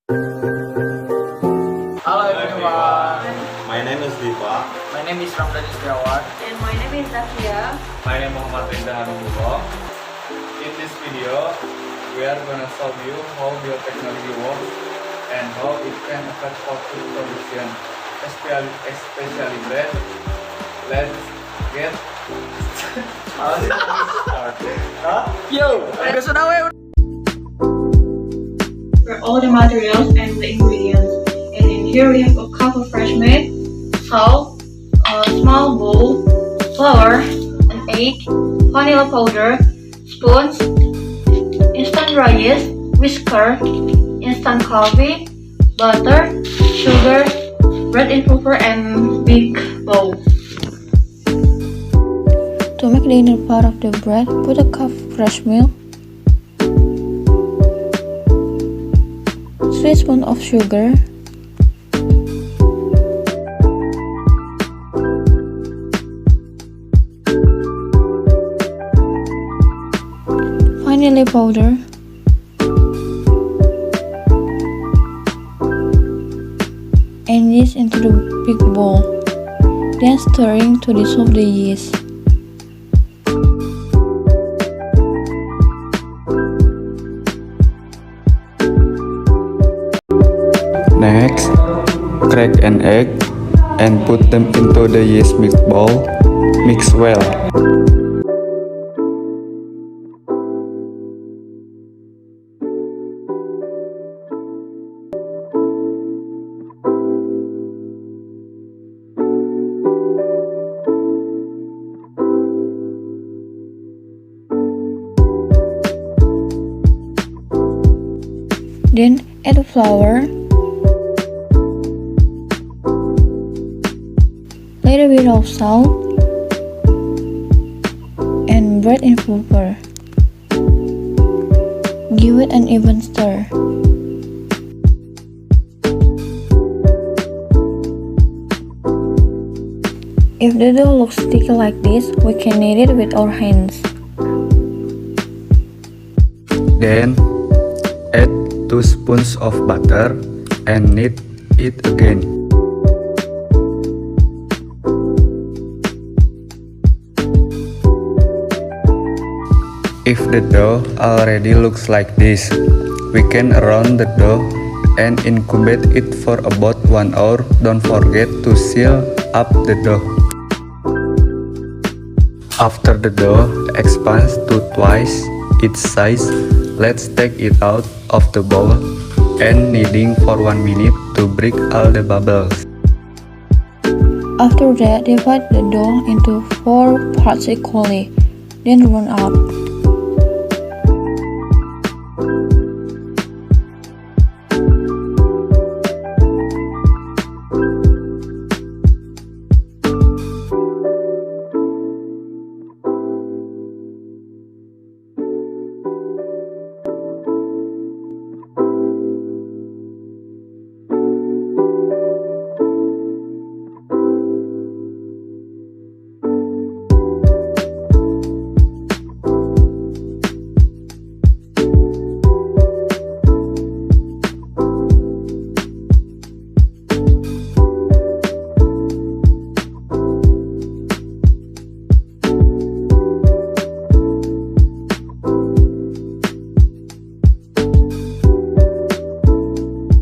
Hello everyone. My name is Diva. My name is Ramdani Setiawan. And my name is Zakia. My name is Reza Habibulloh. In this video, we are gonna show you how biotechnology works and how it can affect food production, especially bread. Let's get started. Yo, For all the materials and the ingredients. And in here we have a cup of fresh meat, salt, a small bowl, flour, an egg, vanilla powder, spoons, instant rice, whisker, instant coffee, butter, sugar, bread in pulver, and big bowl. To make the inner part of the bread, put a cup of fresh milk, 3 spoons of sugar, vanilla powder, and yeast into the big bowl, then stirring to dissolve the yeast. Next, crack an egg and put them into the yeast mix bowl. Mix well. Then add flour, little bit of salt, and bread in pulver. Give it an even stir. If the dough looks sticky like this, we can knead it with our hands. Then, add 2 spoons of butter and knead it again. If the dough already looks like this, we can round the dough and incubate it for about 1 hour. Don't forget to seal up the dough. After the dough expands to twice its size, let's take it out of the bowl and kneading for 1 minute to break all the bubbles. After that, divide the dough into 4 parts equally, then round up.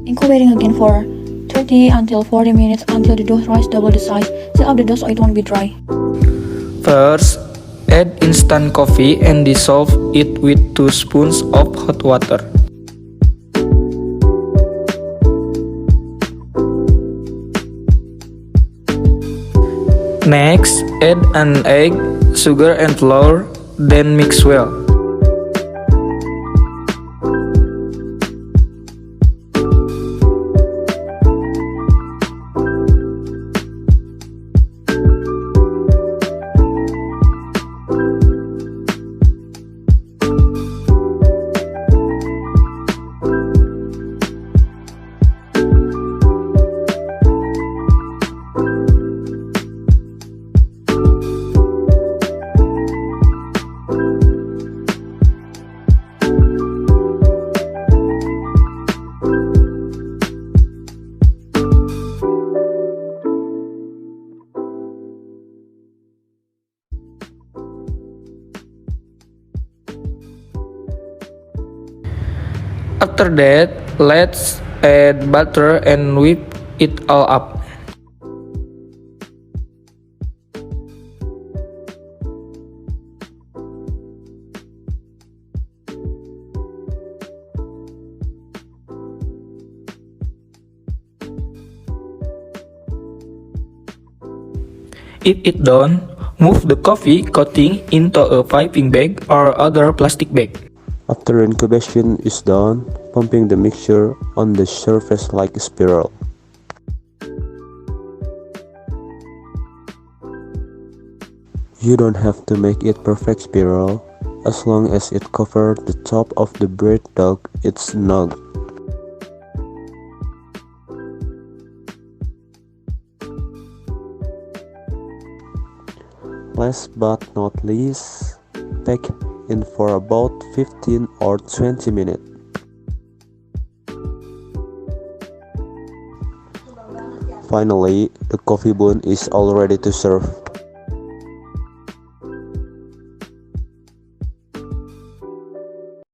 Incubating again for 30 until 40 minutes until the dough rises double the size. Seal up the dough so it won't be dry. First, add instant coffee and dissolve it with 2 spoons of hot water. Next, add an egg, sugar and flour, then mix well. After that, let's add butter and whip it all up. If it's done, move the coffee coating into a piping bag or other plastic bag. After incubation is done, pumping the mixture on the surface like a spiral. You don't have to make it perfect spiral, as long as it covers the top of the bread dough, it's snug. Last but not least, bake in for about 15 or 20 minutes. Finally, the coffee bean is all ready to serve.